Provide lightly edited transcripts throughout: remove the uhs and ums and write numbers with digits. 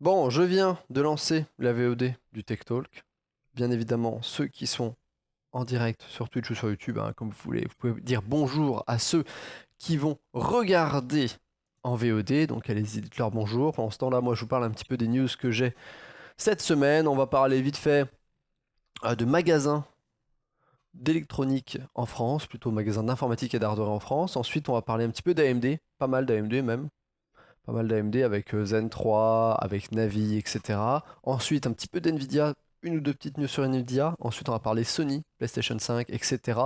Bon, je viens de lancer la VOD du Tech Talk. Bien évidemment, ceux qui sont en direct sur Twitch ou sur YouTube, hein, comme vous voulez, vous pouvez dire bonjour à ceux qui vont regarder en VOD. Donc allez-y, dites-leur bonjour. Pendant ce temps-là, moi je vous parle un petit peu des news que j'ai cette semaine. On va parler vite fait de magasins d'électronique en France, plutôt magasins d'informatique et d'hardware en France. Ensuite, on va parler un petit peu d'AMD, pas mal d'AMD même. Pas mal d'AMD avec Zen 3, avec Navi, etc. Ensuite, un petit peu d'NVIDIA, une ou deux petites news sur NVIDIA. Ensuite, on va parler Sony, PlayStation 5, etc.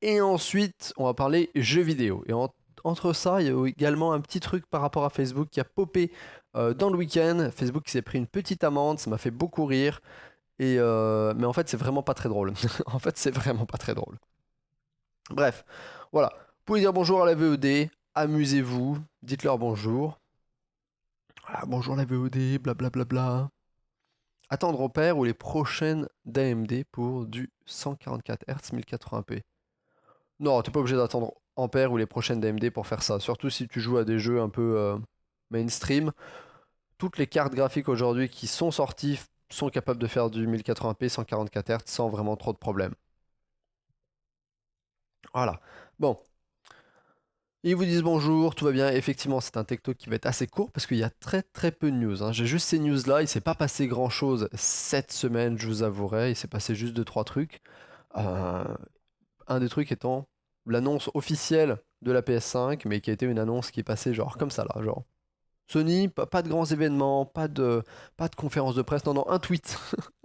Et ensuite, on va parler jeux vidéo. Entre ça, il y a également un petit truc par rapport à Facebook qui a popé dans le week-end. Facebook qui s'est pris une petite amende, ça m'a fait beaucoup rire. Mais en fait, c'est vraiment pas très drôle. En fait, c'est vraiment pas très drôle. Bref, voilà. Vous pouvez dire bonjour à la VOD, amusez-vous, dites-leur bonjour. Voilà, bonjour la VOD, blablabla. Attendre Ampère ou les prochaines d'AMD pour du 144 Hz 1080p. Non, t'es pas obligé d'attendre Ampère ou les prochaines d'AMD pour faire ça. Surtout si tu joues à des jeux un peu mainstream. Toutes les cartes graphiques aujourd'hui qui sont sorties sont capables de faire du 1080p 144 Hz sans vraiment trop de problèmes. Voilà. Bon, ils vous disent bonjour, tout va bien. Effectivement, c'est un Tech Talk qui va être assez court parce qu'il y a très très peu de news, hein. J'ai juste ces news-là. Il s'est pas passé grand-chose cette semaine, je vous avouerai. Il s'est passé juste deux trois trucs. Euh, un des trucs étant l'annonce officielle de la PS5, mais qui a été une annonce qui est passée genre comme ça là, genre. Sony, pas de grands événements, pas de conférence de presse, non, non, un tweet.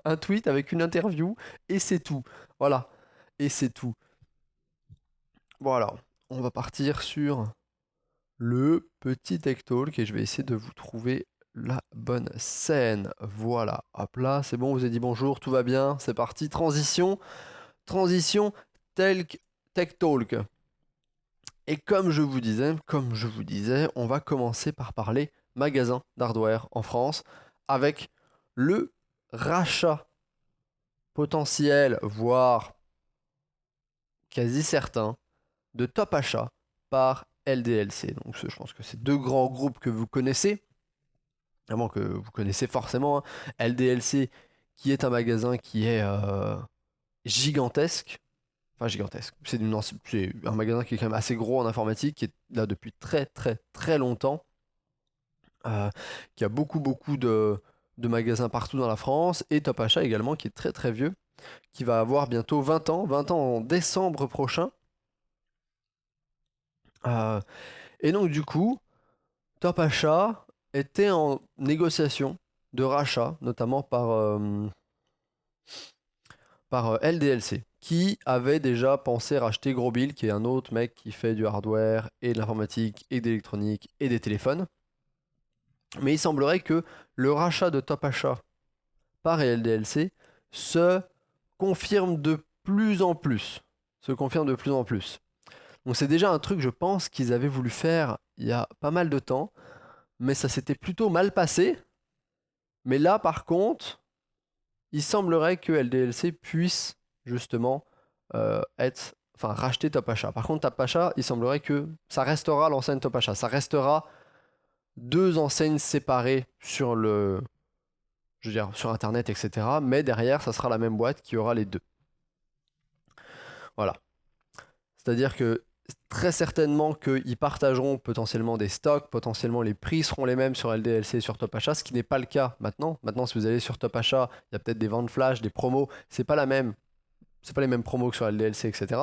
Un tweet avec une interview, et c'est tout. Voilà. Et c'est tout. Voilà. On va partir sur le petit Tech Talk et je vais essayer de vous trouver la bonne scène. Voilà, hop là, c'est bon, vous avez dit bonjour, tout va bien, c'est parti. Transition Tech Talk. Et comme je vous disais, on va commencer par parler magasin d'hardware en France avec le rachat potentiel, voire quasi certain, de Top Achat par LDLC. Donc je pense que c'est deux grands groupes que vous connaissez, vraiment que vous connaissez forcément, hein. LDLC qui est un magasin qui est gigantesque. Enfin gigantesque. C'est un magasin qui est quand même assez gros en informatique, qui est là depuis très très très longtemps, euh, qui a beaucoup de magasins partout dans la France, et Top Achat également qui est très très vieux, qui va avoir bientôt 20 ans en décembre prochain. Euh, et donc du coup, Top Achat était en négociation de rachat, notamment par LDLC, qui avait déjà pensé racheter Grosbill, qui est un autre mec qui fait du hardware et de l'informatique et de l'électronique et des téléphones. Mais il semblerait que le rachat de Top Achat par LDLC se confirme de plus en plus. Se confirme de plus en plus. Donc c'est déjà un truc, je pense, qu'ils avaient voulu faire il y a pas mal de temps, mais ça s'était plutôt mal passé. Mais là, par contre, il semblerait que LDLC puisse justement racheter Top Achat. Par contre, Top Achat, il semblerait que ça restera l'enseigne Top Achat. Ça restera deux enseignes séparées je veux dire, sur Internet, etc. Mais derrière, ça sera la même boîte qui aura les deux. Voilà. C'est-à-dire que très certainement qu'ils partageront potentiellement des stocks, potentiellement les prix seront les mêmes sur LDLC et sur Top Achat, ce qui n'est pas le cas maintenant. Maintenant, si vous allez sur Top Achat, il y a peut-être des ventes flash, des promos, c'est pas les mêmes promos que sur LDLC, etc.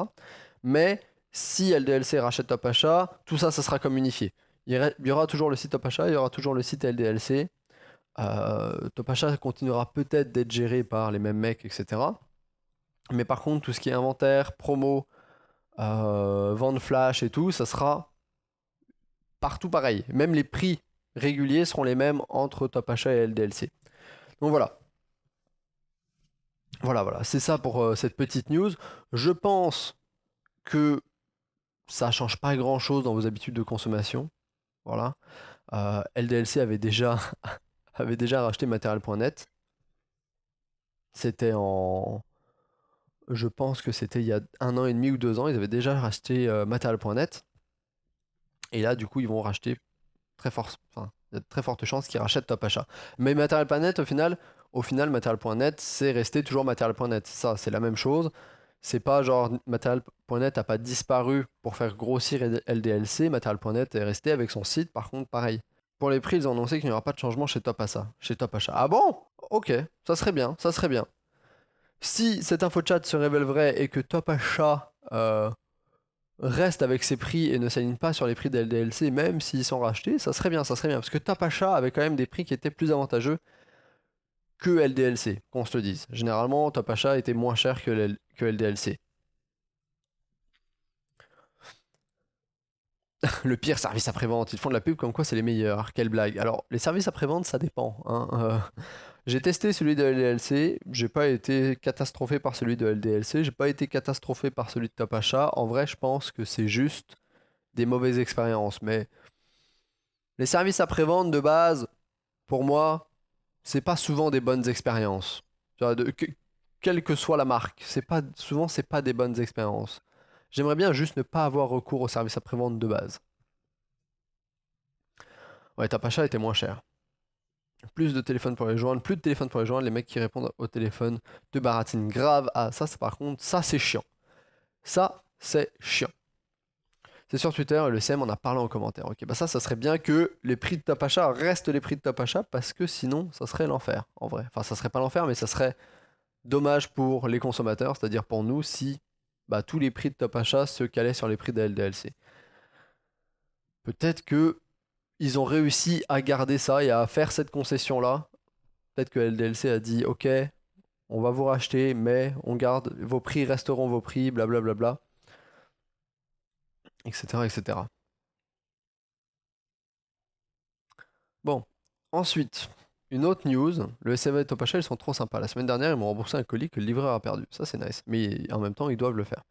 Mais si LDLC rachète Top Achat, tout ça, ça sera comme unifié. Il y aura toujours le site Top Achat, il y aura toujours le site LDLC. Top Achat continuera peut-être d'être géré par les mêmes mecs, etc. Mais par contre, tout ce qui est inventaire, promo, vente flash et tout, ça sera partout pareil. Même les prix réguliers seront les mêmes entre Top Achat et LDLC. Donc voilà. Voilà. C'est ça pour cette petite news. Je pense que ça change pas grand-chose dans vos habitudes de consommation. Voilà. LDLC avait déjà racheté Material.net. C'était en... Je pense que c'était il y a un an et demi ou 2 ans. Ils avaient déjà racheté Material.net. Et là, du coup, ils vont racheter très fort, enfin, Il y a de très fortes chances qu'ils rachètent Top Achat. Mais Material.net, au final, Material.net, c'est resté toujours Material.net. Ça, c'est la même chose. C'est pas genre Material.net n'a pas disparu pour faire grossir LDLC. Material.net est resté avec son site, par contre, pareil. Pour les prix, ils ont annoncé qu'il n'y aura pas de changement chez Top Achat. Ah bon? Ok, ça serait bien, ça serait bien. Si cette info chat se révèle vraie et que Top Achat reste avec ses prix et ne s'aligne pas sur les prix des LDLC, même s'ils sont rachetés, ça serait bien, ça serait bien. Parce que Top Achat avait quand même des prix qui étaient plus avantageux que LDLC, qu'on se le dise. Généralement, Top Achat était moins cher que LDLC. Le pire service après-vente, ils font de la pub comme quoi c'est les meilleurs. Quelle blague. Alors, les services après-vente, ça dépend. Hein. J'ai testé celui de LDLC, j'ai pas été catastrophé par celui de LDLC, j'ai pas été catastrophé par celui de Top Achat. En vrai, je pense que c'est juste des mauvaises expériences. Mais les services après-vente de base, pour moi, c'est pas souvent des bonnes expériences. Tu vois, quelle que soit la marque, souvent c'est pas des bonnes expériences. J'aimerais bien juste ne pas avoir recours au service après-vente de base. Ouais, Top Achat était moins cher. Plus de téléphones pour les joindre, plus de téléphones pour les joindre, les mecs qui répondent au téléphone te baratinent grave. Ah, ça, par contre, ça c'est chiant. Ça, c'est chiant. C'est sur Twitter et le CM en a parlé en commentaire. Ok, bah ça serait bien que les prix de Top Achat restent les prix de Top Achat parce que sinon, ça serait l'enfer, en vrai. Enfin, ça serait pas l'enfer, mais ça serait dommage pour les consommateurs, c'est-à-dire pour nous, si bah, tous les prix de Top Achat se calaient sur les prix de LDLC. Peut-être que ils ont réussi à garder ça et à faire cette concession-là. Peut-être que LDLC a dit, ok, on va vous racheter, mais on garde, vos prix resteront vos prix, blablabla, etc., etc. Bon, ensuite, une autre news, le SML et Top Achat, ils sont trop sympas. La semaine dernière, ils m'ont remboursé un colis que le livreur a perdu. Ça, c'est nice. Mais en même temps, ils doivent le faire.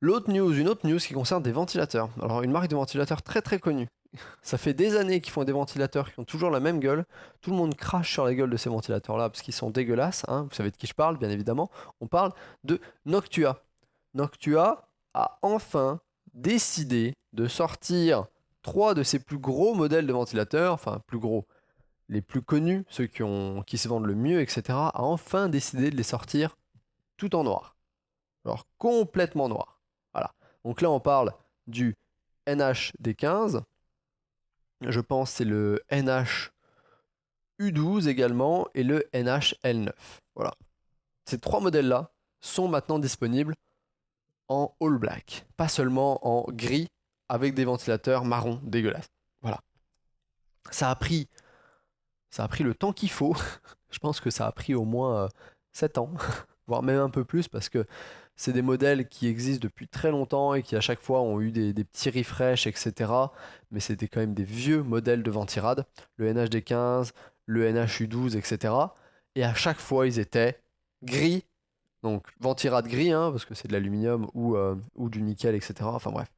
Une autre news qui concerne des ventilateurs. Alors, une marque de ventilateurs très très connue. Ça fait des années qu'ils font des ventilateurs qui ont toujours la même gueule. Tout le monde crache sur la gueule de ces ventilateurs-là parce qu'ils sont dégueulasses. Hein. Vous savez de qui je parle, bien évidemment. On parle de Noctua. Noctua a enfin décidé de sortir 3 de ses plus gros modèles de ventilateurs, enfin plus gros, les plus connus, ceux qui se vendent le mieux, etc., a enfin décidé de les sortir tout en noir. Alors complètement noir. Voilà. Donc là on parle du NH-D15. Je pense c'est le NH-U12 également et le NH-L9. Voilà. Ces 3 modèles-là sont maintenant disponibles en all black, pas seulement en gris avec des ventilateurs marron dégueulasses. Voilà. Ça a pris le temps qu'il faut. Je pense que ça a pris au moins 7 ans, voire même un peu plus, parce que c'est des modèles qui existent depuis très longtemps et qui à chaque fois ont eu des petits refresh, etc. Mais c'était quand même des vieux modèles de ventirad, le NHD15, le NHU12, etc. Et à chaque fois, ils étaient gris, donc ventirad gris, hein, parce que c'est de l'aluminium ou du nickel, etc. Enfin bref.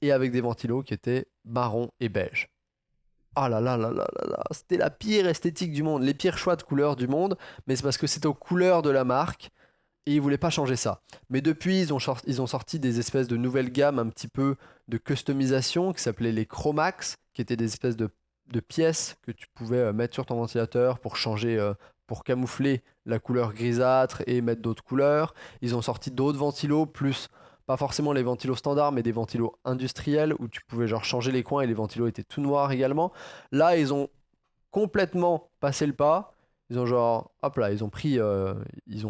Et avec des ventilos qui étaient marron et beige. Ah là là là là là là, c'était la pire esthétique du monde, les pires choix de couleurs du monde, mais c'est parce que c'était aux couleurs de la marque et ils voulaient pas changer ça. Mais depuis, ils ont sorti des espèces de nouvelles gammes un petit peu de customisation qui s'appelaient les Chromax, qui étaient des espèces de pièces que tu pouvais mettre sur ton ventilateur pour changer, pour camoufler la couleur grisâtre et mettre d'autres couleurs. Ils ont sorti d'autres ventilos, plus pas forcément les ventilos standards, mais des ventilos industriels où tu pouvais genre changer les coins et les ventilos étaient tout noirs également. Là, ils ont complètement passé le pas. Ils ont genre, hop là, ils ont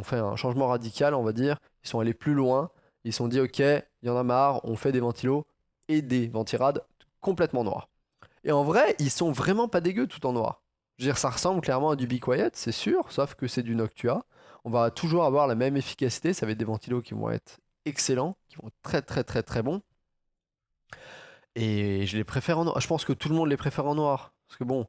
fait un changement radical, on va dire. Ils sont allés plus loin. Ils se sont dit, ok, il y en a marre, on fait des ventilos et des ventirades complètement noirs. Et en vrai, ils sont vraiment pas dégueux tout en noir. Je veux dire, ça ressemble clairement à du Be Quiet, c'est sûr, sauf que c'est du Noctua. On va toujours avoir la même efficacité, ça va être des ventilos qui vont être excellents, qui vont être très très très très bons. Et je les préfère en noir. Je pense que tout le monde les préfère en noir. Parce que bon,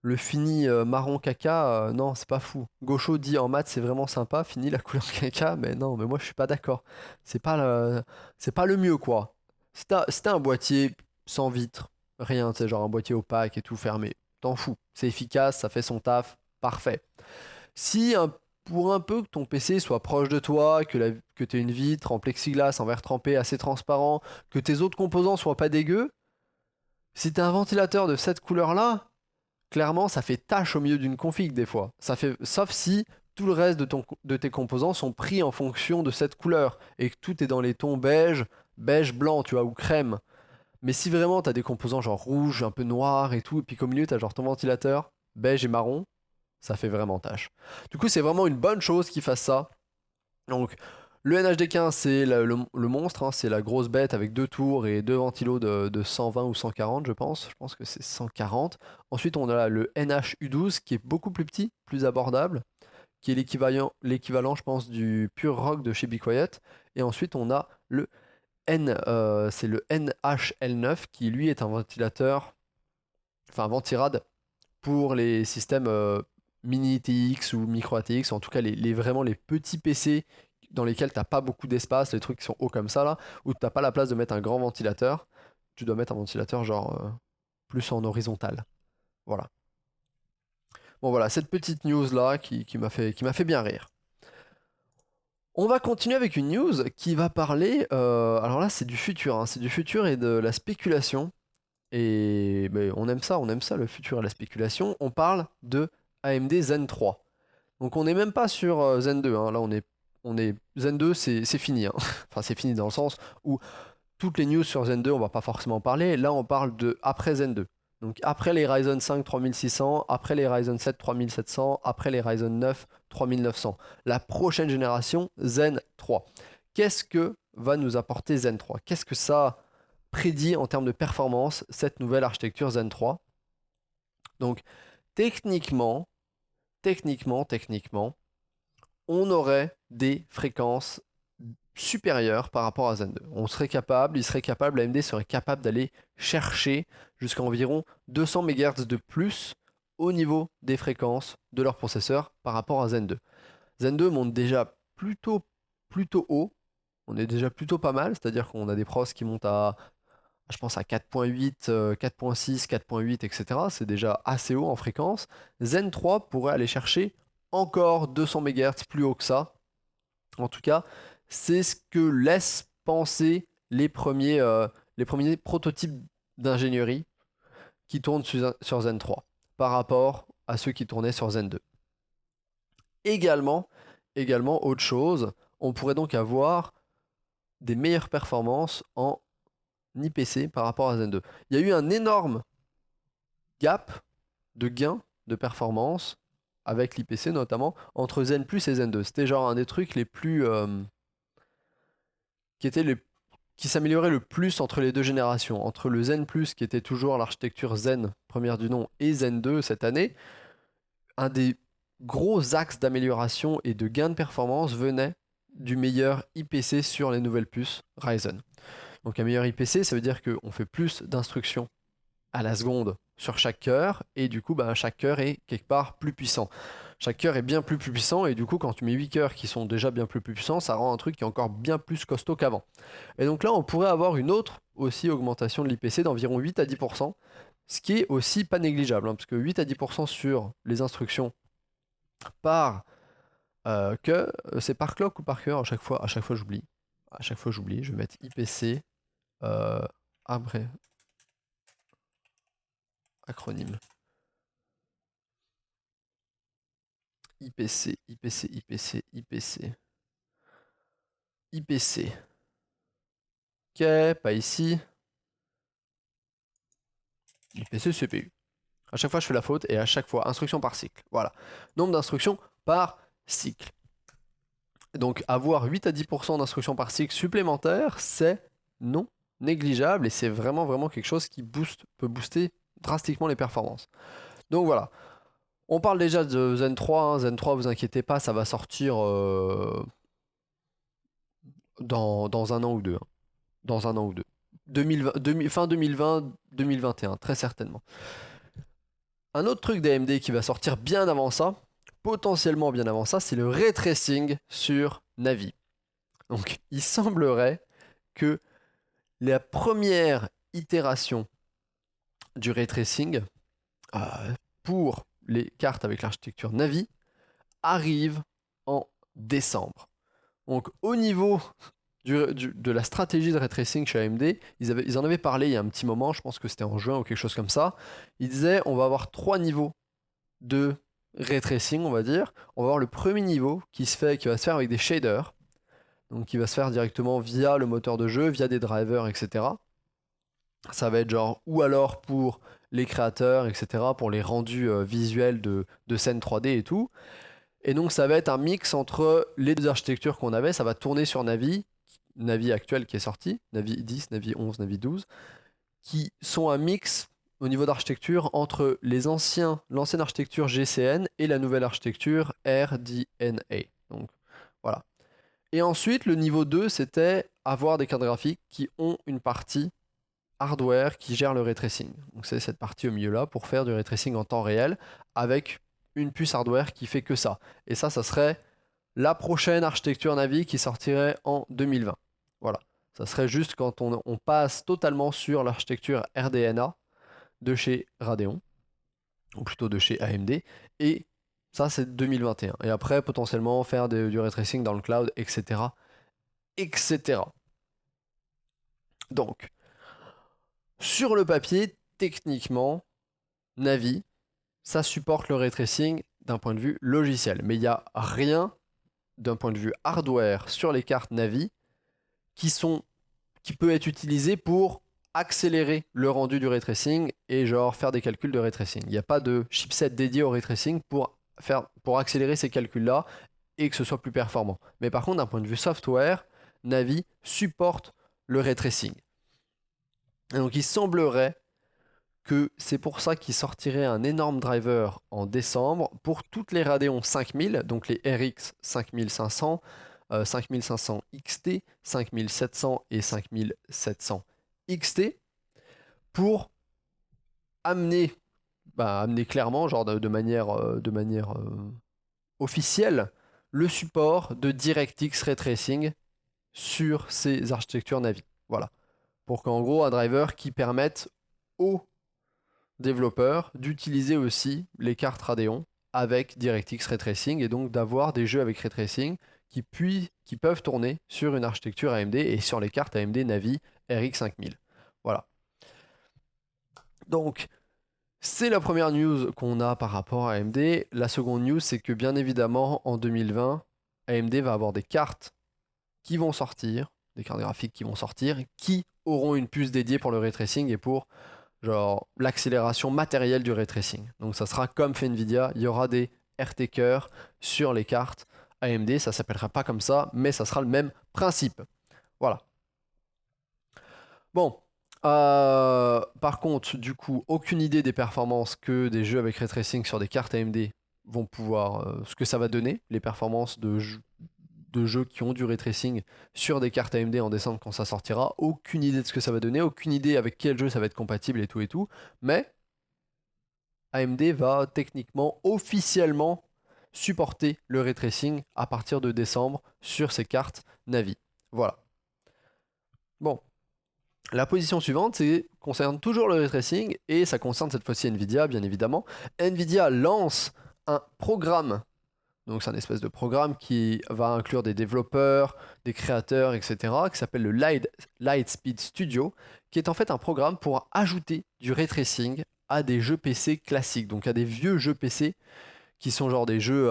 le fini marron caca, non, c'est pas fou. Gaucho dit en maths c'est vraiment sympa, fini la couleur caca, mais non, mais moi je suis pas d'accord. C'est pas le mieux quoi. C'était un boîtier sans vitre, rien, tu sais, genre un boîtier opaque et tout fermé. T'en fous. C'est efficace, ça fait son taf, parfait. Si pour un peu que ton PC soit proche de toi, que tu aies une vitre en plexiglas, en verre trempé assez transparent, que tes autres composants soient pas dégueux, Si t'as un ventilateur de cette couleur-là, clairement, ça fait tache au milieu d'une config des fois. Sauf si tout le reste de tes composants sont pris en fonction de cette couleur et que tout est dans les tons beige, beige blanc, tu vois, ou crème. Mais si vraiment t'as des composants genre rouge, un peu noir et tout, et puis qu'au milieu t'as genre ton ventilateur beige et marron, ça fait vraiment tâche. Du coup, c'est vraiment une bonne chose qu'ils fassent ça. Donc, le NHD15, c'est le monstre, hein, c'est la grosse bête avec deux tours et deux ventilos de 120 ou 140, je pense. Je pense que c'est 140. Ensuite, on a le NH-U12 qui est beaucoup plus petit, plus abordable, qui est l'équivalent, je pense, du Pure Rock de chez Be Quiet. Et ensuite, on a c'est le NHL9 qui, lui, est un ventilateur, enfin, un ventirad pour les systèmes mini ATX ou micro ATX, en tout cas vraiment les petits PC dans lesquels t'as pas beaucoup d'espace, les trucs qui sont hauts comme ça là, où t'as pas la place de mettre un grand ventilateur, tu dois mettre un ventilateur genre plus en horizontal. Voilà. Bon voilà, cette petite news là qui m'a fait bien rire. On va continuer avec une news qui va parler, alors là c'est du futur, hein, c'est du futur et de la spéculation. Et ben, on aime ça, le futur et la spéculation. On parle de AMD Zen 3. Donc on n'est même pas sur Zen 2, hein. Là on est Zen 2, c'est fini, hein. Enfin c'est fini dans le sens où toutes les news sur Zen 2, on va pas forcément en parler. Là on parle de après Zen 2. Donc après les Ryzen 5 3600, après les Ryzen 7 3700, après les Ryzen 9 3900. La prochaine génération, Zen 3. Qu'est-ce que va nous apporter Zen 3? Qu'est-ce que ça prédit en termes de performance, cette nouvelle architecture Zen 3? Donc techniquement, techniquement, on aurait des fréquences supérieures par rapport à Zen 2. AMD serait capable d'aller chercher jusqu'à environ 200 MHz de plus au niveau des fréquences de leur processeur par rapport à Zen 2. Zen 2 monte déjà plutôt haut, on est déjà plutôt pas mal, c'est-à-dire qu'on a des pros qui montent à, je pense à 4.8, 4.6, 4.8, etc. C'est déjà assez haut en fréquence. Zen 3 pourrait aller chercher encore 200 MHz plus haut que ça. En tout cas, c'est ce que laissent penser les premiers prototypes d'ingénierie qui tournent sur Zen 3 par rapport à ceux qui tournaient sur Zen 2. Également, autre chose, on pourrait donc avoir des meilleures performances en IPC par rapport à Zen 2. Il y a eu un énorme gap de gain de performance avec l'IPC notamment entre Zen Plus et Zen 2. C'était genre un des trucs les plus qui s'améliorait le plus entre les deux générations, entre le Zen Plus qui était toujours l'architecture Zen première du nom et Zen 2 cette année. Un des gros axes d'amélioration et de gain de performance venait du meilleur IPC sur les nouvelles puces Ryzen. Donc un meilleur IPC, ça veut dire qu'on fait plus d'instructions à la seconde sur chaque cœur, et du coup, bah, chaque cœur est quelque part plus puissant. Chaque cœur est bien plus puissant, et du coup, quand tu mets 8 cœurs qui sont déjà bien plus puissants, ça rend un truc qui est encore bien plus costaud qu'avant. Et donc là, on pourrait avoir une autre aussi augmentation de l'IPC d'environ 8 à 10%, ce qui est aussi pas négligeable, hein, parce que 8 à 10% sur les instructions par c'est par clock ou par cœur à chaque fois j'oublie. À chaque fois j'oublie, je vais mettre IPC, après, acronyme. IPC, IPC, IPC, IPC. IPC. Ok, pas ici. IPC CPU. À chaque fois, je fais la faute et à chaque fois, instruction par cycle. Voilà. Nombre d'instructions par cycle. Donc, avoir 8 à 10% d'instructions par cycle supplémentaires, c'est non négligeable et c'est vraiment quelque chose qui peut booster drastiquement les performances. Donc voilà. On parle déjà de Zen 3. Hein. Zen 3, vous inquiétez pas, ça va sortir dans un an ou deux. Hein. Dans un an ou deux. 2020, fin 2020, 2021, très certainement. Un autre truc d'AMD qui va sortir bien avant ça, potentiellement bien avant ça, c'est le ray tracing sur Navi. Donc il semblerait que la première itération du ray tracing pour les cartes avec l'architecture Navi arrive en décembre. Donc au niveau de la stratégie de ray tracing chez AMD. Ils en avaient parlé il y a un petit moment, je pense que c'était en juin ou quelque chose comme ça. Ils disaient on va avoir 3 niveaux de ray tracing, on va dire. On va avoir le premier niveau qui va se faire avec des shaders, donc qui va se faire directement via le moteur de jeu, via des drivers, etc. Ça va être genre, ou alors pour les créateurs, etc., pour les rendus visuels de scènes 3D et tout. Et donc ça va être un mix entre les deux architectures qu'on avait. Ça va tourner sur Navi actuel qui est sorti, Navi 10, Navi 11, Navi 12, qui sont un mix au niveau d'architecture entre l'ancienne architecture GCN et la nouvelle architecture RDNA. Donc voilà. Et ensuite, le niveau 2, c'était avoir des cartes graphiques qui ont une partie hardware qui gère le ray tracing. Donc c'est cette partie au milieu là pour faire du ray tracing en temps réel avec une puce hardware qui fait que ça. Et ça serait la prochaine architecture Navi qui sortirait en 2020. Voilà. Ça serait juste quand on passe totalement sur l'architecture RDNA de chez Radeon, ou plutôt de chez AMD, et ça c'est 2021. Et après, potentiellement, faire du ray tracing dans le cloud, etc. etc. Donc, sur le papier, techniquement, Navi, ça supporte le ray tracing d'un point de vue logiciel. Mais il n'y a rien d'un point de vue hardware sur les cartes Navi qui peut être utilisé pour accélérer le rendu du ray tracing et genre faire des calculs de ray tracing. Il n'y a pas de chipset dédié au ray tracing pour accélérer ces calculs-là et que ce soit plus performant. Mais par contre, d'un point de vue software, Navi supporte le ray tracing. Et donc il semblerait que c'est pour ça qu'il sortirait un énorme driver en décembre pour toutes les Radeon 5000, donc les RX 5500, 5500 XT, 5700 et 5700 XT, pour amener clairement, genre de manière officielle, le support de DirectX Ray Tracing sur ces architectures Navi. Voilà. Pour qu'en gros, un driver qui permette aux développeurs d'utiliser aussi les cartes Radeon avec DirectX Ray Tracing et donc d'avoir des jeux avec Ray Tracing qui peuvent tourner sur une architecture AMD et sur les cartes AMD Navi RX 5000. Voilà. Donc, c'est la première news qu'on a par rapport à AMD. La seconde news, c'est que bien évidemment, en 2020, AMD va avoir des cartes qui vont sortir, des cartes graphiques qui vont sortir, qui auront une puce dédiée pour le ray tracing et pour genre l'accélération matérielle du ray tracing. Donc ça sera comme fait Nvidia, il y aura des RT-Cœurs sur les cartes AMD, ça s'appellera pas comme ça, mais ça sera le même principe. Voilà. Bon, par contre, du coup, aucune idée des performances que des jeux avec ray tracing sur des cartes AMD vont pouvoir, ce que ça va donner, les performances de jeux qui ont du ray tracing sur des cartes AMD en décembre quand ça sortira. Aucune idée de ce que ça va donner, aucune idée avec quel jeu ça va être compatible et tout. Mais AMD va techniquement, officiellement supporter le ray tracing à partir de décembre sur ces cartes Navi. Voilà. Bon. La position suivante concerne toujours le ray tracing et ça concerne cette fois-ci Nvidia, bien évidemment. Nvidia lance un programme. Donc c'est un espèce de programme qui va inclure des développeurs, des créateurs, etc., qui s'appelle le Lightspeed Studio, qui est en fait un programme pour ajouter du ray tracing à des jeux PC classiques, donc à des vieux jeux PC qui sont genre des jeux,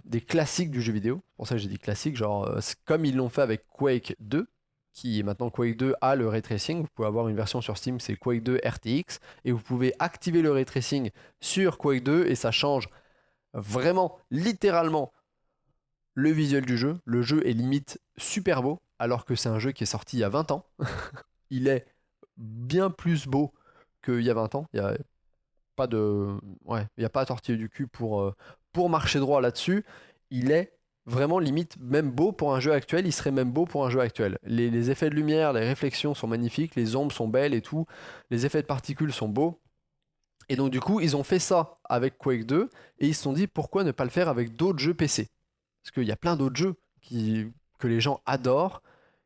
des classiques du jeu vidéo. C'est pour ça que j'ai dit classique, genre comme ils l'ont fait avec Quake 2, qui est maintenant Quake 2 a le ray tracing. Vous pouvez avoir une version sur Steam, c'est Quake 2 RTX, et vous pouvez activer le ray tracing sur Quake 2 et ça change vraiment, littéralement, le visuel du jeu. Le jeu est limite super beau, alors que c'est un jeu qui est sorti il y a 20 ans. Il est bien plus beau qu'il y a 20 ans. Il n'y a pas à tortiller du cul pour marcher droit là-dessus. Il est vraiment limite même beau pour un jeu actuel. Il serait même beau pour un jeu actuel. Les effets de lumière, les réflexions sont magnifiques, les ombres sont belles et tout. Les effets de particules sont beaux. Et donc du coup, ils ont fait ça avec Quake 2 et ils se sont dit pourquoi ne pas le faire avec d'autres jeux PC. Parce qu'il y a plein d'autres jeux que les gens adorent,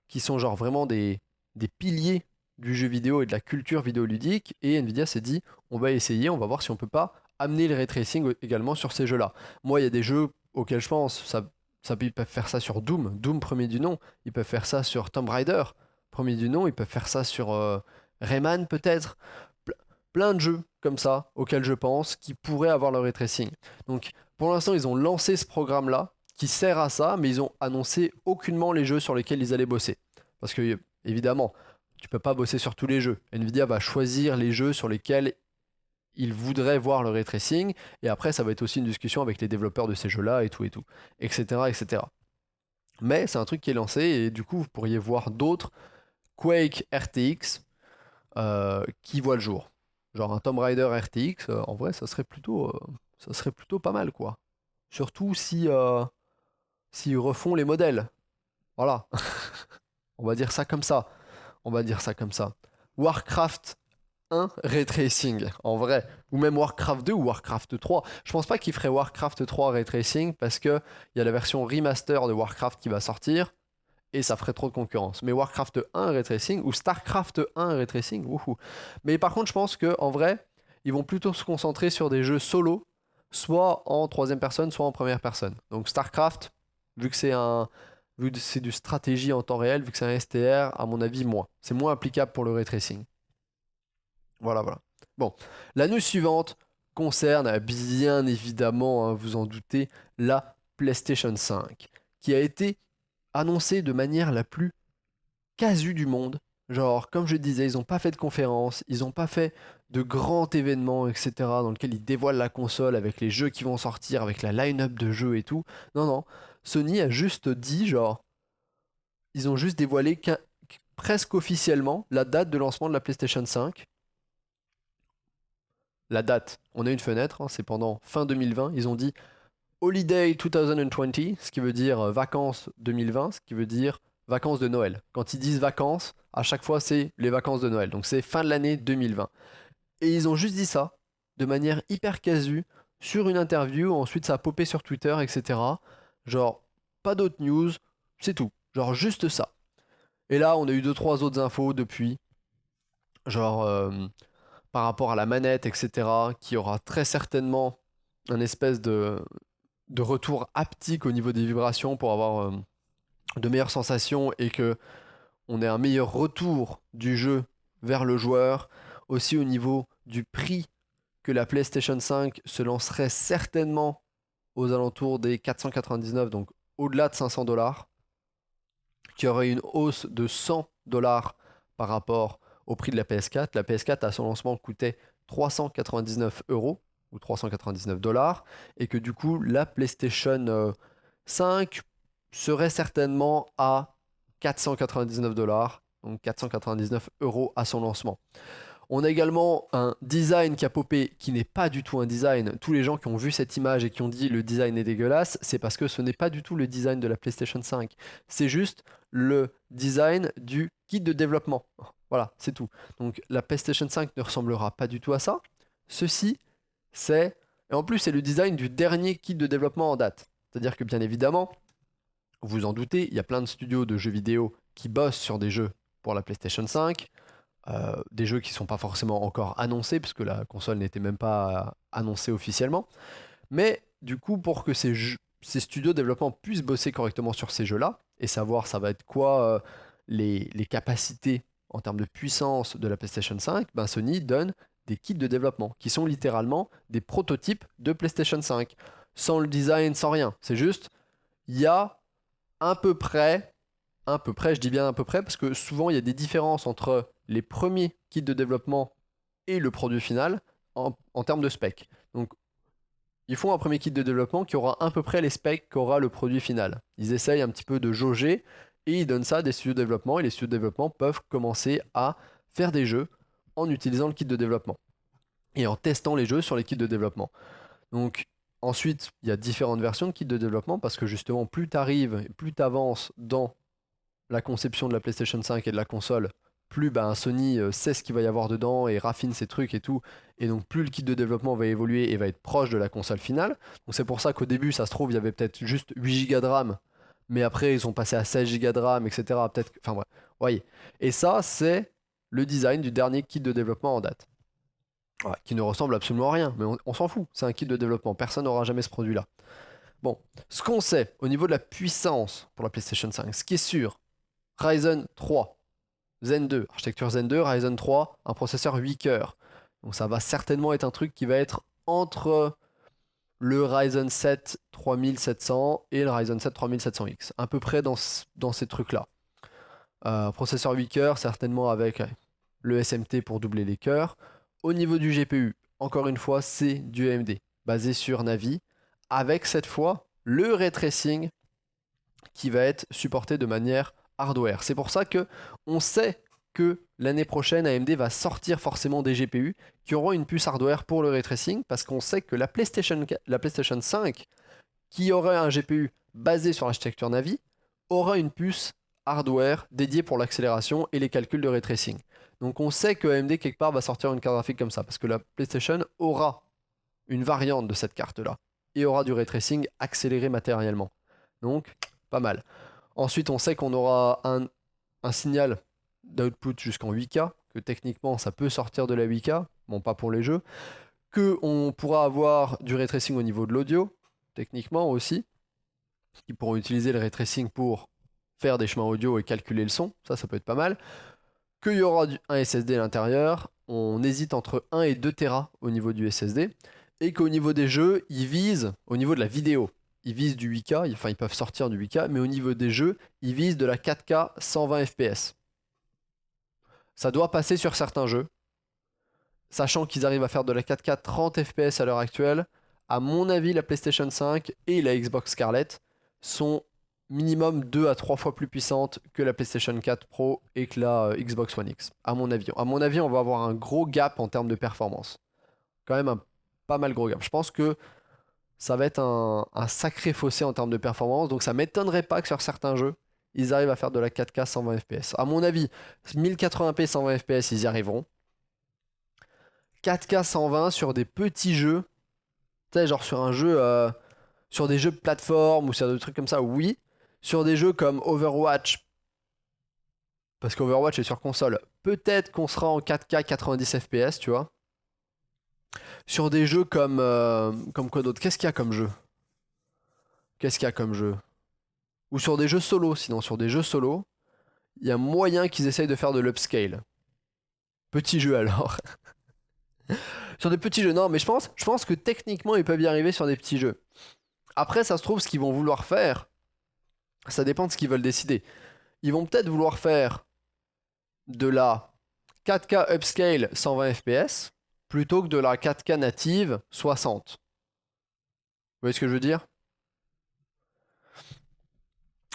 qui sont genre vraiment des piliers du jeu vidéo et de la culture vidéoludique. Et Nvidia s'est dit on va essayer, on va voir si on peut pas amener le ray tracing également sur ces jeux-là. Moi, il y a des jeux auxquels je pense, Ils peuvent faire ça sur Doom, Doom premier du nom. Ils peuvent faire ça sur Tomb Raider, premier du nom. Ils peuvent faire ça sur Rayman peut-être. Ple- Plein de jeux comme ça auxquels je pense qui pourraient avoir le ray tracing. Donc pour l'instant, ils ont lancé ce programme-là qui sert à ça, mais ils ont annoncé aucunement les jeux sur lesquels ils allaient bosser. Parce que évidemment, tu peux pas bosser sur tous les jeux. Nvidia va choisir les jeux sur lesquels ils voudraient voir le ray tracing, et après ça va être aussi une discussion avec les développeurs de ces jeux-là et tout, etc., etc. Mais c'est un truc qui est lancé, et du coup vous pourriez voir d'autres Quake RTX qui voient le jour. Genre un Tomb Raider RTX, en vrai ça serait plutôt pas mal quoi. Surtout si s'ils refont les modèles. Voilà, on va dire ça comme ça. On va dire ça comme ça. Warcraft 1 Ray Tracing, en vrai. Ou même Warcraft 2 ou Warcraft 3. Je pense pas qu'il ferait Warcraft 3 Ray Tracing parce que il y a la version remaster de Warcraft qui va sortir et ça ferait trop de concurrence. Mais Warcraft 1 Ray Tracing ou Starcraft 1 Ray Tracing, wouhou. Mais par contre, je pense que en vrai, ils vont plutôt se concentrer sur des jeux solo, soit en troisième personne, soit en première personne. Donc Starcraft, vu que c'est du stratégie en temps réel, vu que c'est un STR, à mon avis, moins. C'est moins applicable pour le ray tracing. Voilà, voilà. Bon, la news suivante concerne bien évidemment, hein, vous en doutez, la PlayStation 5, qui a été annoncée de manière la plus casu du monde. Genre, comme je disais, ils n'ont pas fait de conférence, ils n'ont pas fait de grands événements, etc., dans lequel ils dévoilent la console avec les jeux qui vont sortir, avec la line-up de jeux et tout. Non, non. Sony a juste dit, genre, ils ont juste dévoilé presque officiellement la date de lancement de la PlayStation 5. La date, on a une fenêtre, hein, c'est pendant fin 2020. Ils ont dit Holiday 2020, ce qui veut dire vacances 2020, ce qui veut dire vacances de Noël. Quand ils disent vacances, à chaque fois c'est les vacances de Noël. Donc c'est fin de l'année 2020. Et ils ont juste dit ça, de manière hyper casu, sur une interview. Ensuite ça a popé sur Twitter, etc. Genre, pas d'autres news, c'est tout. Genre juste ça. Et là, on a eu deux, trois autres infos depuis. Genre, par rapport à la manette, etc., qui aura très certainement un espèce de retour haptique au niveau des vibrations pour avoir de meilleures sensations et que on ait un meilleur retour du jeu vers le joueur. Aussi au niveau du prix, que la PlayStation 5 se lancerait certainement aux alentours des 499, donc au-delà de 500 dollars, qui aurait une hausse de 100 dollars par rapport au prix de la PS4. La PS4 à son lancement coûtait 399 euros ou 399 dollars et que du coup la PlayStation 5 serait certainement à 499 dollars, donc 499 euros à son lancement. On a également un design qui a popé qui n'est pas du tout un design. Tous les gens qui ont vu cette image et qui ont dit le design est dégueulasse, c'est parce que ce n'est pas du tout le design de la PlayStation 5. C'est juste le design du kit de développement. Voilà, c'est tout. Donc la PlayStation 5 ne ressemblera pas du tout à ça. Ceci, c'est... Et en plus, c'est le design du dernier kit de développement en date. C'est-à-dire que bien évidemment, vous en doutez, il y a plein de studios de jeux vidéo qui bossent sur des jeux pour la PlayStation 5. Des jeux qui ne sont pas forcément encore annoncés, puisque la console n'était même pas annoncée officiellement. Mais du coup, pour que ces studios de développement puissent bosser correctement sur ces jeux-là, et savoir ça va être quoi les capacités en termes de puissance de la PlayStation 5, ben Sony donne des kits de développement, qui sont littéralement des prototypes de PlayStation 5, sans le design, sans rien. C'est juste, il y a à peu près, je dis bien à peu près, parce que souvent il y a des différences entre les premiers kits de développement et le produit final en termes de specs. Donc ils font un premier kit de développement qui aura à peu près les specs qu'aura le produit final. Ils essayent un petit peu de jauger et ils donnent ça à des studios de développement et les studios de développement peuvent commencer à faire des jeux en utilisant le kit de développement et en testant les jeux sur les kits de développement. Donc ensuite, il y a différentes versions de kits de développement parce que justement, plus tu arrives, plus tu avances dans la conception de la PlayStation 5 et de la console, plus ben, Sony sait ce qu'il va y avoir dedans et raffine ses trucs et tout. Et donc plus le kit de développement va évoluer et va être proche de la console finale. Donc c'est pour ça qu'au début, ça se trouve, il y avait peut-être juste 8 Go de RAM. Mais après, ils sont passés à 16 Go de RAM, etc. Peut-être, enfin bref. Voyez. Et ça, c'est le design du dernier kit de développement en date. Ouais, qui ne ressemble absolument à rien, mais on s'en fout. C'est un kit de développement. Personne n'aura jamais ce produit-là. Bon, ce qu'on sait au niveau de la puissance pour la PlayStation 5, ce qui est sûr, Ryzen 3, Zen 2, architecture Zen 2, Ryzen 3, un processeur 8 cœurs. Donc ça va certainement être un truc qui va être entre le Ryzen 7 3700 et le Ryzen 7 3700X, à peu près dans ces trucs-là. Processeur 8 cœurs, certainement avec le SMT pour doubler les cœurs. Au niveau du GPU, encore une fois, c'est du AMD, basé sur Navi, avec cette fois le ray tracing qui va être supporté de manière hardware. C'est pour ça que on sait que l'année prochaine, AMD va sortir forcément des GPU qui auront une puce hardware pour le ray tracing, parce qu'on sait que la PlayStation 5, qui aurait un GPU basé sur l'architecture Navi, aura une puce hardware dédiée pour l'accélération et les calculs de ray tracing. Donc on sait que AMD quelque part va sortir une carte graphique comme ça, parce que la PlayStation aura une variante de cette carte-là, et aura du ray tracing accéléré matériellement. Donc, pas mal. Ensuite, on sait qu'on aura un signal d'output jusqu'en 8K, que techniquement ça peut sortir de la 8K, bon pas pour les jeux, que on pourra avoir du ray tracing au niveau de l'audio, techniquement aussi, qui pourront utiliser le ray tracing pour faire des chemins audio et calculer le son, ça peut être pas mal, qu'il y aura un SSD à l'intérieur, on hésite entre 1 et 2 Tera au niveau du SSD, et qu'au niveau des jeux, ils visent, au niveau de la vidéo, ils visent du 8K, enfin ils peuvent sortir du 8K, mais au niveau des jeux, ils visent de la 4K 120 FPS. Ça doit passer sur certains jeux, sachant qu'ils arrivent à faire de la 4K 30 FPS à l'heure actuelle. À mon avis, la PlayStation 5 et la Xbox Scarlett sont minimum 2 à 3 fois plus puissantes que la PlayStation 4 Pro et que la Xbox One X, à mon avis. À mon avis, on va avoir un gros gap en termes de performance. Quand même un pas mal gros gap. Je pense que ça va être un sacré fossé en termes de performance, donc ça m'étonnerait pas que sur certains jeux, ils arrivent à faire de la 4K 120 FPS. À mon avis, 1080p 120 FPS, ils y arriveront. 4K 120 sur des petits jeux, tu sais, genre sur un jeu, sur des jeux de plateforme ou sur des trucs comme ça, oui. Sur des jeux comme Overwatch, parce qu'Overwatch est sur console, peut-être qu'on sera en 4K 90 FPS, tu vois. Sur des jeux comme quoi d'autre? Qu'est-ce qu'il y a comme jeu? Qu'est-ce qu'il y a comme jeu? Ou sur des jeux solo, sinon sur des jeux solo, il y a moyen qu'ils essayent de faire de l'upscale. Petit jeu alors. Sur des petits jeux, non, mais je pense que techniquement ils peuvent y arriver sur des petits jeux. Après, ça se trouve, ce qu'ils vont vouloir faire, ça dépend de ce qu'ils veulent décider. Ils vont peut-être vouloir faire de la 4K upscale 120 FPS plutôt que de la 4K native 60. Vous voyez ce que je veux dire?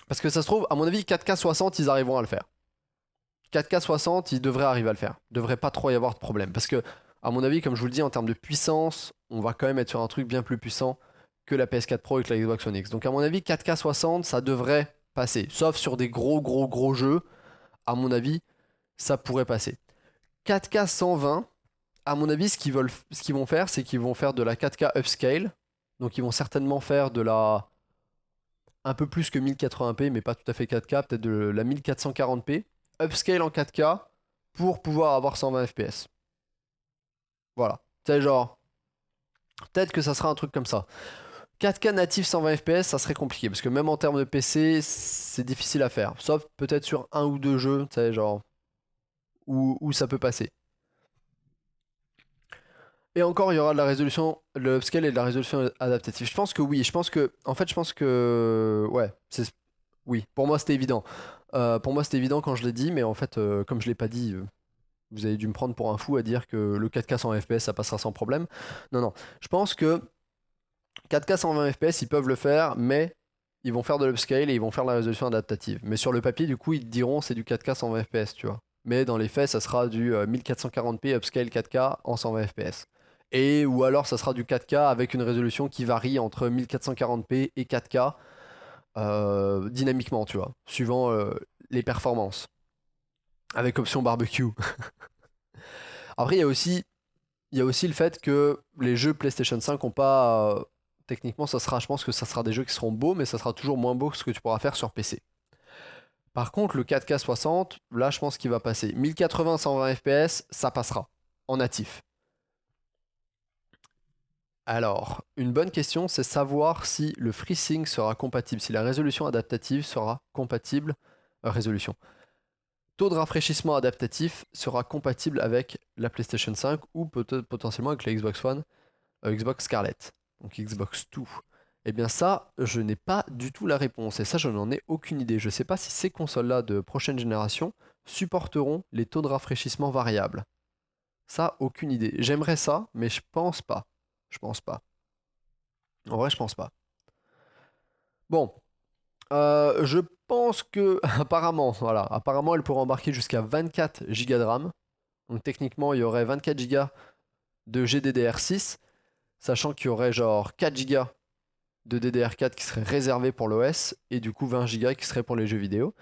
Parce que ça se trouve, à mon avis, 4K 60, ils arriveront à le faire. 4K 60, ils devraient arriver à le faire. Il devrait pas trop y avoir de problème. Parce que, à mon avis, comme je vous le dis, en termes de puissance, on va quand même être sur un truc bien plus puissant que la PS4 Pro et que la Xbox One X. Donc, à mon avis, 4K 60, ça devrait passer. Sauf sur des gros jeux, à mon avis, ça pourrait passer. 4K 120, à mon avis, ce qu'ils vont faire, c'est qu'ils vont faire de la 4K upscale. Donc, ils vont certainement faire de la un peu plus que 1080p, mais pas tout à fait 4K, peut-être de la 1440p, upscale en 4K pour pouvoir avoir 120 FPS. Voilà. C'est genre, peut-être que ça sera un truc comme ça. 4K natif 120 FPS, ça serait compliqué, parce que même en termes de PC, c'est difficile à faire. Sauf peut-être sur un ou deux jeux, tu sais, genre, où ça peut passer. Et encore, il y aura de la résolution, le upscale et de la résolution adaptative. Je pense que oui, ouais, oui, pour moi c'était évident. Pour moi c'était évident quand je l'ai dit, mais en fait, comme je l'ai pas dit, vous avez dû me prendre pour un fou à dire que le 4K 120 FPS ça passera sans problème. Non, non, je pense que 4K 120 FPS ils peuvent le faire, mais ils vont faire de l'upscale et ils vont faire de la résolution adaptative. Mais sur le papier, du coup, ils te diront c'est du 4K 120 FPS, tu vois. Mais dans les faits, ça sera du 1440p upscale 4K en 120 FPS. Et ou alors ça sera du 4K avec une résolution qui varie entre 1440p et 4K dynamiquement, tu vois, suivant les performances. Avec option barbecue. Après, il y a aussi le fait que les jeux PlayStation 5 ont pas. Techniquement, je pense que ça sera des jeux qui seront beaux, mais ça sera toujours moins beau que ce que tu pourras faire sur PC. Par contre, le 4K 60, là, je pense qu'il va passer. 1080 120 FPS, ça passera en natif. Alors, une bonne question, c'est savoir si le FreeSync sera compatible, si la résolution adaptative sera compatible. Résolution. Taux de rafraîchissement adaptatif sera compatible avec la PlayStation 5 ou peut-être potentiellement avec la Xbox One, Xbox Scarlett, donc Xbox 2. Eh bien ça, je n'ai pas du tout la réponse et ça, je n'en ai aucune idée. Je ne sais pas si ces consoles-là de prochaine génération supporteront les taux de rafraîchissement variables. Ça, aucune idée. J'aimerais ça, mais je pense pas. Je pense pas. En vrai, je pense pas. Bon, je pense que apparemment, voilà, apparemment, elle pourrait embarquer jusqu'à 24 Go de RAM. Donc techniquement, il y aurait 24 Go de GDDR6, sachant qu'il y aurait genre 4 Go de DDR4 qui serait réservé pour l'OS et du coup 20 Go qui serait pour les jeux vidéo.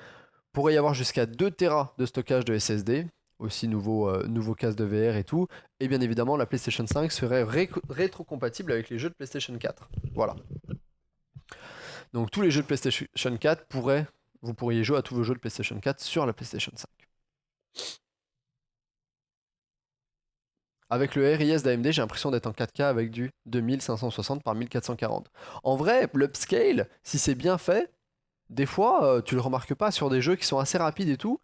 Pourrait y avoir jusqu'à 2 Tera de stockage de SSD, aussi nouveau casque de VR et tout. Et bien évidemment, la PlayStation 5 serait rétro-compatible avec les jeux de PlayStation 4. Voilà. Donc tous les jeux de PlayStation 4 vous pourriez jouer à tous vos jeux de PlayStation 4 sur la PlayStation 5. Avec le RIS d'AMD, j'ai l'impression d'être en 4K avec du 2560 par 1440. En vrai, l'upscale, si c'est bien fait, des fois, tu le remarques pas sur des jeux qui sont assez rapides et tout.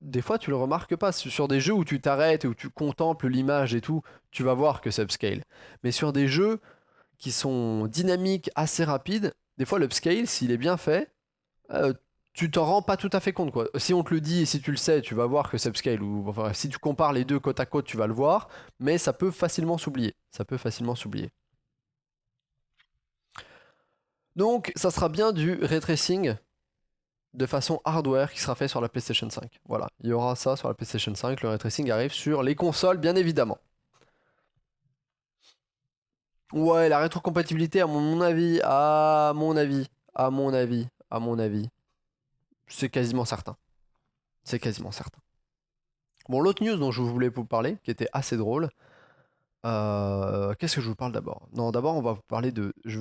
Des fois, tu le remarques pas. Sur des jeux où tu t'arrêtes et où tu contemples l'image et tout, tu vas voir que c'est upscale. Mais sur des jeux qui sont dynamiques, assez rapides, des fois, l'upscale, s'il est bien fait, tu t'en rends pas tout à fait compte, quoi. Si on te le dit et si tu le sais, tu vas voir que c'est upscale. Ou enfin, si tu compares les deux côte à côte, tu vas le voir. Mais ça peut facilement s'oublier. Ça peut facilement s'oublier. Donc, ça sera bien du ray tracing de façon hardware qui sera fait sur la PlayStation 5. Voilà, il y aura ça sur la PlayStation 5. Le ray tracing arrive sur les consoles, bien évidemment. Ouais, la rétrocompatibilité, à mon avis, c'est quasiment certain. C'est quasiment certain. Bon, l'autre news dont je voulais vous parler, qui était assez drôle, qu'est-ce que je vous parle d'abord? Non, d'abord, je vais vous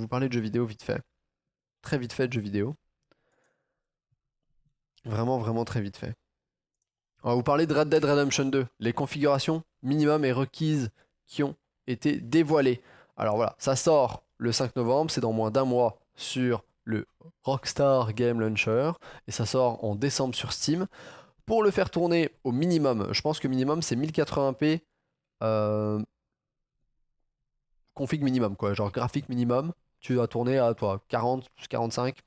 parler de jeux vidéo vite fait. Très vite fait de jeux vidéo. Vraiment, vraiment très vite fait. On va vous parler de Red Dead Redemption 2. Les configurations minimum et requises qui ont été dévoilées. Alors voilà, ça sort le 5 novembre, c'est dans moins d'un mois sur le Rockstar Game Launcher, et ça sort en décembre sur Steam. Pour le faire tourner au minimum, je pense que minimum c'est 1080p config minimum, quoi, genre graphique minimum. Tu vas tourner à toi 40, 45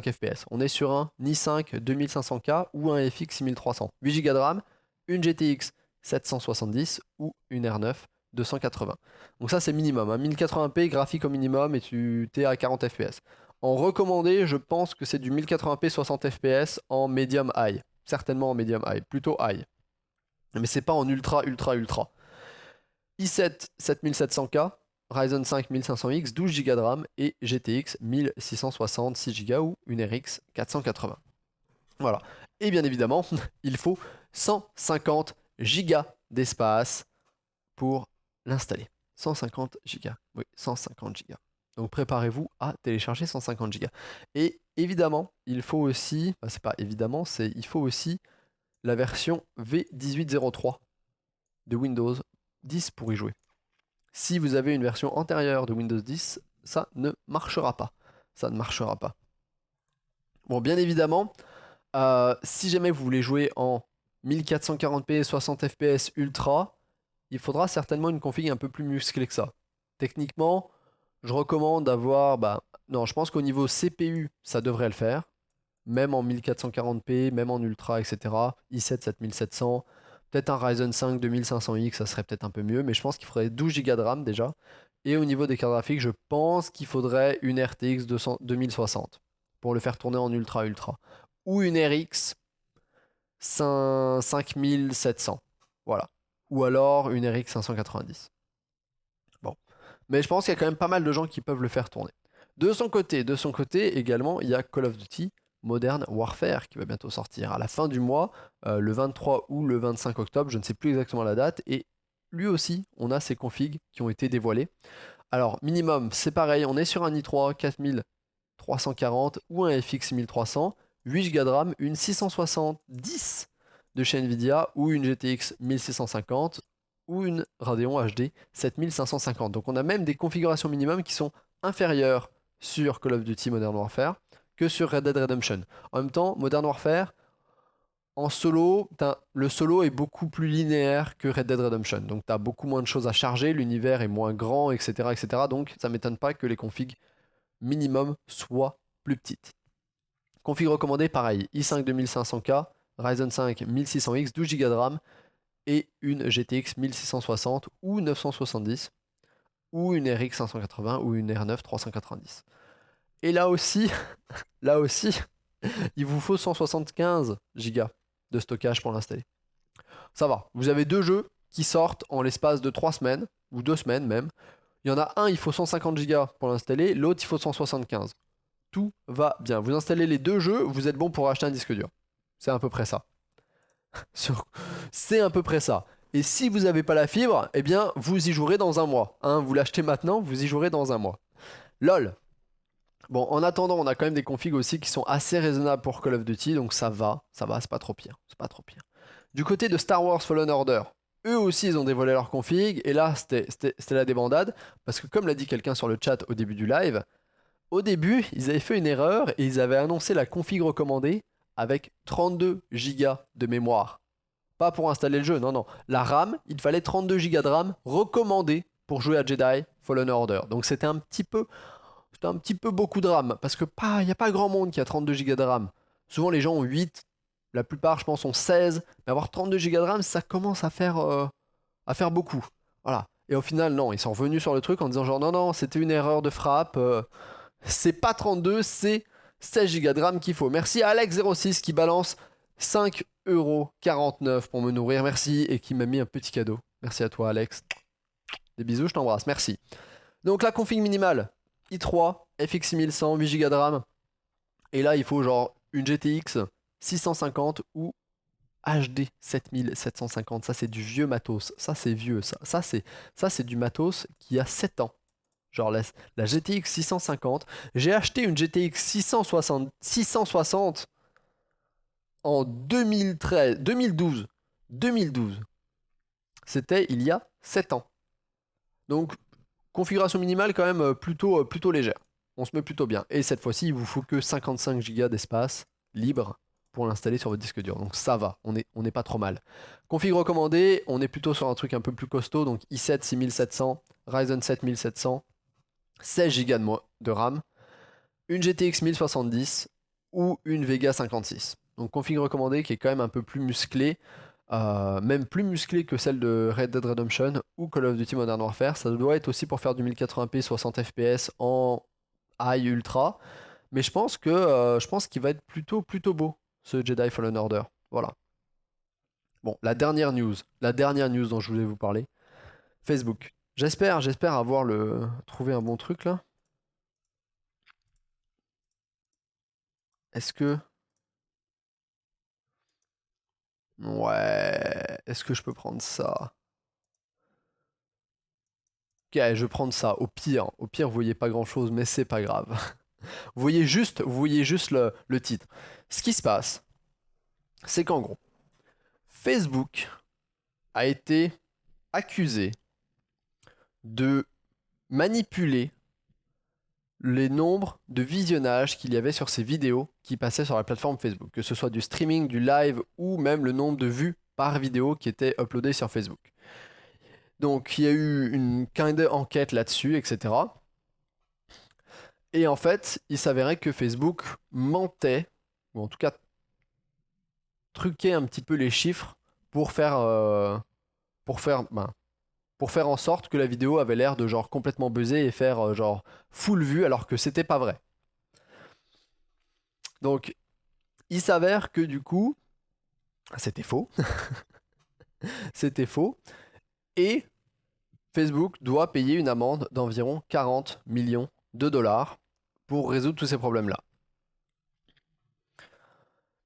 fps. On est sur un i5 2500K ou un FX 6300. 8 Go de RAM, une GTX 770 ou une R9 280. Donc ça c'est minimum, hein. 1080p graphique au minimum et tu t'es à 40 fps. En recommandé, je pense que c'est du 1080p 60 fps en medium high. Certainement en medium high, plutôt high. Mais c'est pas en ultra. i7 7700K, Ryzen 5 1500X, 12 Go de RAM et GTX 1660 6 Go ou une RX 480. Voilà. Et bien évidemment, il faut 150 Go d'espace pour l'installer. 150 Go. Oui, 150 Go. Donc préparez-vous à télécharger 150 Go. Et évidemment, il faut aussi, enfin, c'est pas évidemment, il faut aussi la version V1803 de Windows 10 pour y jouer. Si vous avez une version antérieure de Windows 10, ça ne marchera pas. Ça ne marchera pas. Bon, bien évidemment, si jamais vous voulez jouer en 1440p 60 fps ultra, il faudra certainement une config un peu plus musclée que ça. Techniquement, je recommande d'avoir... non, je pense qu'au niveau CPU, ça devrait le faire. Même en 1440p, même en ultra, etc. i7 7700, peut-être un Ryzen 5 2500X, ça serait peut-être un peu mieux, mais je pense qu'il faudrait 12 Go de RAM déjà. Et au niveau des cartes graphiques, je pense qu'il faudrait une RTX 2060 pour le faire tourner en ultra. Ou une RX 5700. Voilà. Ou alors une RX 590. Bon. Mais je pense qu'il y a quand même pas mal de gens qui peuvent le faire tourner. De son côté également, il y a Call of Duty Modern Warfare qui va bientôt sortir à la fin du mois, le 23 ou le 25 octobre, je ne sais plus exactement la date, et lui aussi, on a ses configs qui ont été dévoilés. Alors, minimum, c'est pareil, on est sur un i3 4340 ou un FX 1300, 8 Go de RAM, une 670 de chez Nvidia ou une GTX 1650 ou une Radeon HD 7550. Donc on a même des configurations minimum qui sont inférieures sur Call of Duty Modern Warfare que sur Red Dead Redemption. En même temps, Modern Warfare, en solo, le solo est beaucoup plus linéaire que Red Dead Redemption. Donc tu as beaucoup moins de choses à charger, l'univers est moins grand, etc., etc. Donc ça m'étonne pas que les configs minimum soient plus petites. Config recommandé, pareil, i5 2500K, Ryzen 5 1600X, 12 Go de RAM et une GTX 1660 ou 970 ou une RX 580 ou une R9 390. Et là aussi, là aussi, il vous faut 175 Go de stockage pour l'installer. Ça va, vous avez deux jeux qui sortent en l'espace de 3 semaines, ou 2 semaines même. Il y en a un, il faut 150 Go pour l'installer, l'autre, il faut 175. Tout va bien. Vous installez les deux jeux, vous êtes bon pour acheter un disque dur. C'est à peu près ça. C'est à peu près ça. Et si vous n'avez pas la fibre, eh bien, vous y jouerez dans un mois. Hein, vous l'achetez maintenant, vous y jouerez dans un mois. LOL. Bon, en attendant, on a quand même des configs aussi qui sont assez raisonnables pour Call of Duty, donc ça va, c'est pas trop pire. C'est pas trop pire. Du côté de Star Wars Fallen Order, eux aussi, ils ont dévoilé leur config, et là, c'était la débandade, parce que comme l'a dit quelqu'un sur le chat au début du live, au début, ils avaient fait une erreur et ils avaient annoncé la config recommandée avec 32 Go de mémoire. Pas pour installer le jeu, non, non. La RAM, il fallait 32 Go de RAM recommandée pour jouer à Jedi Fallen Order. Donc c'était un petit peu beaucoup de RAM, parce que il n'y a pas grand monde qui a 32 Go de RAM. Souvent les gens ont 8, la plupart je pense ont 16, mais avoir 32 Go de RAM, ça commence à faire beaucoup. Voilà. Et au final, non, ils sont revenus sur le truc en disant genre non, non, c'était une erreur de frappe. C'est pas 32, c'est 16 Go de RAM qu'il faut. Merci à Alex06 qui balance 5,49€ pour me nourrir. Merci. Et qui m'a mis un petit cadeau. Merci à toi, Alex. Des bisous, je t'embrasse. Merci. Donc, la config minimale i3, FX 6100, 8 Go de RAM. Et là, il faut genre une GTX 650 ou HD 7750. Ça, c'est du vieux matos. Ça, c'est vieux. Ça c'est du matos qui a 7 ans. Genre la GTX 650. J'ai acheté une GTX 660 en 2012. C'était il y a 7 ans. Donc, configuration minimale quand même plutôt légère. On se met plutôt bien. Et cette fois-ci, il vous faut que 55 Go d'espace libre pour l'installer sur votre disque dur. Donc ça va, on est pas trop mal. Config recommandé, on est plutôt sur un truc un peu plus costaud. Donc i7 6700, Ryzen 7 1700. 16 Go de RAM, une GTX 1070 ou une Vega 56. Donc config recommandée qui est quand même un peu plus musclée, même plus musclée que celle de Red Dead Redemption ou Call of Duty Modern Warfare. Ça doit être aussi pour faire du 1080p 60 fps en high ultra, mais je pense qu'il va être plutôt beau ce Jedi Fallen Order. Voilà. Bon, la dernière news dont je voulais vous parler, Facebook. J'espère avoir trouvé un bon truc là. Est-ce que... Ouais... Est-ce que je peux prendre ça? Ok, je vais prendre ça. Au pire, vous voyez pas grand-chose, mais c'est pas grave. Vous voyez juste le titre. Ce qui se passe, c'est qu'en gros, Facebook a été accusé de manipuler les nombres de visionnages qu'il y avait sur ces vidéos qui passaient sur la plateforme Facebook, que ce soit du streaming, du live ou même le nombre de vues par vidéo qui était uploadé sur Facebook. Donc il y a eu une enquête là-dessus, etc. Et en fait, il s'avérait que Facebook mentait, ou en tout cas truquait un petit peu les chiffres pour faire en sorte que la vidéo avait l'air de genre complètement buzzée et faire genre full vue alors que c'était pas vrai. Donc il s'avère que du coup, c'était faux. C'était faux. Et Facebook doit payer une amende d'environ 40 millions de dollars pour résoudre tous ces problèmes-là.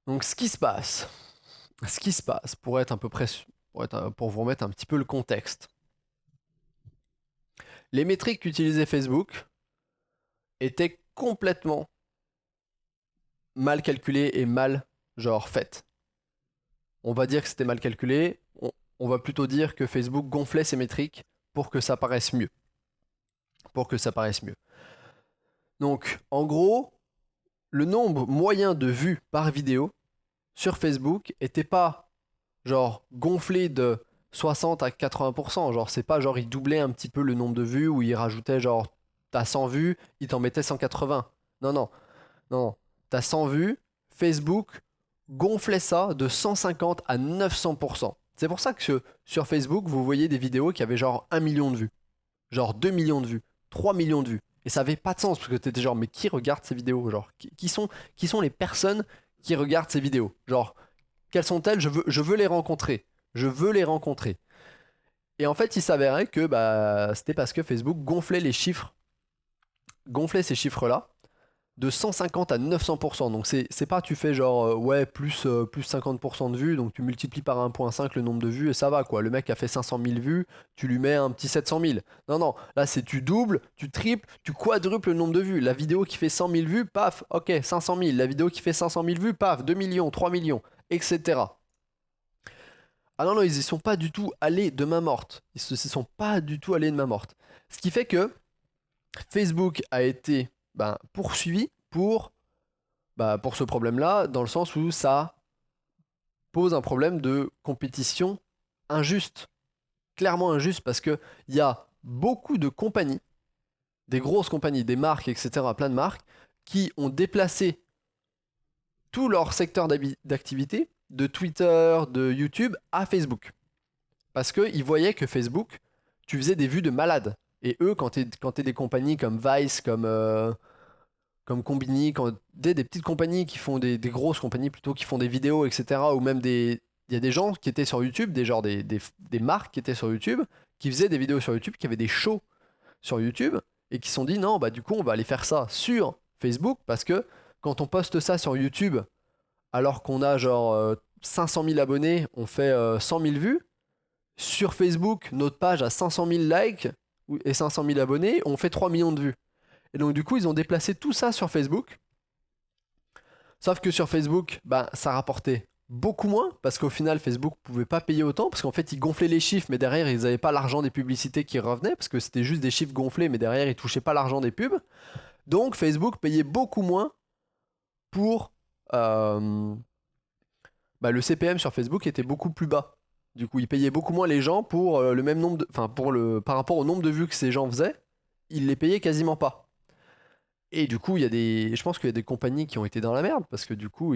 Donc ce qui se passe pour être à peu près pour vous remettre un petit peu le contexte. Les métriques qu'utilisait Facebook étaient complètement mal calculées et mal genre faites. On va dire que c'était mal calculé. on va plutôt dire que Facebook gonflait ses métriques pour que ça paraisse mieux. Pour que ça paraisse mieux. Donc, en gros, le nombre moyen de vues par vidéo sur Facebook était pas genre gonflé de 60 à 80%. Genre, c'est pas genre il doublait un petit peu le nombre de vues ou il rajoutait genre t'as 100 vues, il t'en mettait 180. Non, non, non. T'as 100 vues, Facebook gonflait ça de 150 à 900%. C'est pour ça que sur Facebook, vous voyez des vidéos qui avaient genre 1 million de vues, genre 2 millions de vues, 3 millions de vues. Et ça avait pas de sens parce que t'étais genre, mais qui regarde ces vidéos? Genre, qui sont les personnes qui regardent ces vidéos? Genre, quelles sont-elles? Je veux les rencontrer. Je veux les rencontrer. Et en fait, il s'avérait que bah, c'était parce que Facebook gonflait les chiffres, gonflait ces chiffres-là de 150 à 900%. Donc c'est pas tu fais genre ouais plus 50% de vues, donc tu multiplies par 1.5 le nombre de vues et ça va quoi. Le mec a fait 500 000 vues, tu lui mets un petit 700 000. Non, non, là c'est tu doubles, tu triples, tu quadruples le nombre de vues. La vidéo qui fait 100 000 vues, paf, ok, 500 000. La vidéo qui fait 500 000 vues, paf, 2 millions, 3 millions, etc. Ah non, non, ils y sont pas du tout allés de main morte. Ils se sont pas du tout allés de main morte. Ce qui fait que Facebook a été poursuivi pour ce problème-là, dans le sens où ça pose un problème de compétition injuste. Clairement injuste, parce qu'il y a beaucoup de compagnies, des grosses compagnies, des marques, etc., plein de marques, qui ont déplacé tout leur secteur d'activité de Twitter, de YouTube à Facebook. Parce qu'ils voyaient que Facebook, tu faisais des vues de malades. Et eux, quand t'es des compagnies comme Vice, comme Combini, des petites compagnies qui font des grosses compagnies plutôt qui font des vidéos, etc. Ou même il y a des gens qui étaient sur YouTube, des marques qui étaient sur YouTube, qui faisaient des vidéos sur YouTube, qui avaient des shows sur YouTube, et qui se sont dit non, bah du coup on va aller faire ça sur Facebook, parce que quand on poste ça sur YouTube, alors qu'on a genre 500 000 abonnés, on fait 100 000 vues. Sur Facebook, notre page a 500 000 likes et 500 000 abonnés, on fait 3 millions de vues. Et donc du coup, ils ont déplacé tout ça sur Facebook. Sauf que sur Facebook, ça rapportait beaucoup moins, parce qu'au final, Facebook pouvait pas payer autant, parce qu'en fait, ils gonflaient les chiffres, mais derrière, ils n'avaient pas l'argent des publicités qui revenaient, parce que c'était juste des chiffres gonflés, mais derrière, ils touchaient pas l'argent des pubs. Donc Facebook payait beaucoup moins pour... le CPM sur Facebook était beaucoup plus bas. Du coup, ils payaient beaucoup moins les gens pour le même nombre de... Enfin, par rapport au nombre de vues que ces gens faisaient, ils les payaient quasiment pas. Et du coup, je pense qu'il y a des compagnies qui ont été dans la merde, parce que du coup,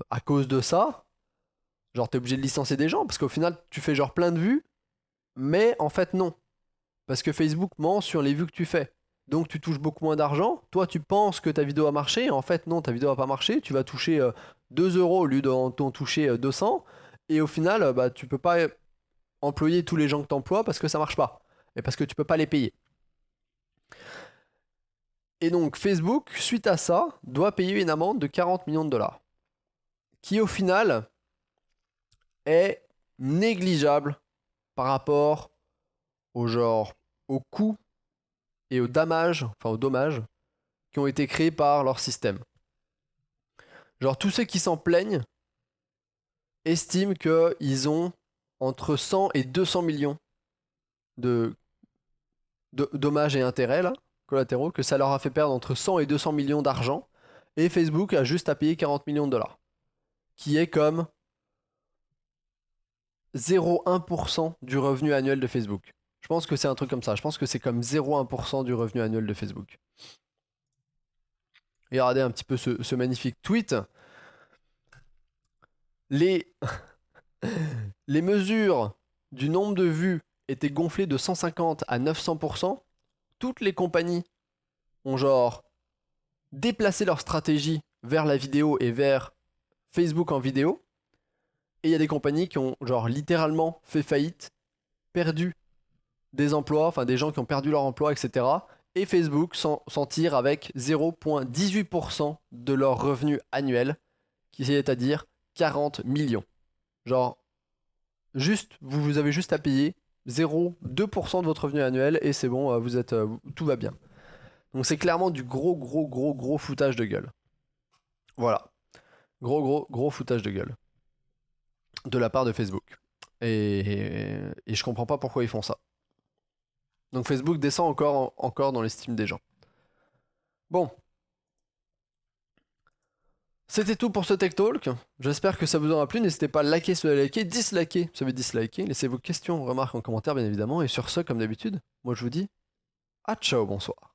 à cause de ça, genre, t'es obligé de licencier des gens, parce qu'au final, tu fais genre plein de vues, mais en fait, non. Parce que Facebook ment sur les vues que tu fais. Donc, tu touches beaucoup moins d'argent. Toi, tu penses que ta vidéo a marché, en fait, non, ta vidéo a pas marché. Tu vas toucher 2 euros au lieu d'en toucher 200. Et au final, tu peux pas employer tous les gens que t'emploies parce que ça marche pas. Et parce que tu peux pas les payer. Et donc Facebook, suite à ça, doit payer une amende de 40 millions de dollars. Qui au final est négligeable par rapport au coût et aux dommages qui ont été créés par leur système. Genre tous ceux qui s'en plaignent estiment qu'ils ont entre 100 et 200 millions de dommages et intérêts là, collatéraux, que ça leur a fait perdre entre 100 et 200 millions d'argent, et Facebook a juste à payer 40 millions de dollars, qui est comme 0,1% du revenu annuel de Facebook. Je pense que c'est un truc comme ça, je pense que c'est comme 0,1% du revenu annuel de Facebook. Et regardez un petit peu ce magnifique tweet. Les mesures du nombre de vues étaient gonflées de 150 à 900%. Toutes les compagnies ont déplacé leur stratégie vers la vidéo et vers Facebook en vidéo. Et il y a des compagnies qui ont littéralement fait faillite, perdu des emplois, enfin des gens qui ont perdu leur emploi, etc. Et Facebook s'en tire avec 0,18% de leur revenu annuel, qui est à dire 40 millions. Vous avez juste à payer 0,2% de votre revenu annuel et c'est bon, tout va bien. Donc c'est clairement du gros foutage de gueule. Voilà. Gros foutage de gueule. De la part de Facebook. Et je comprends pas pourquoi ils font ça. Donc Facebook descend encore dans l'estime des gens. Bon. C'était tout pour ce Tech Talk. J'espère que ça vous aura plu. N'hésitez pas à liker si vous avez liké, disliker si vous avez disliké. Laissez vos questions, remarques en commentaire bien évidemment. Et sur ce, comme d'habitude, moi je vous dis à ciao, bonsoir.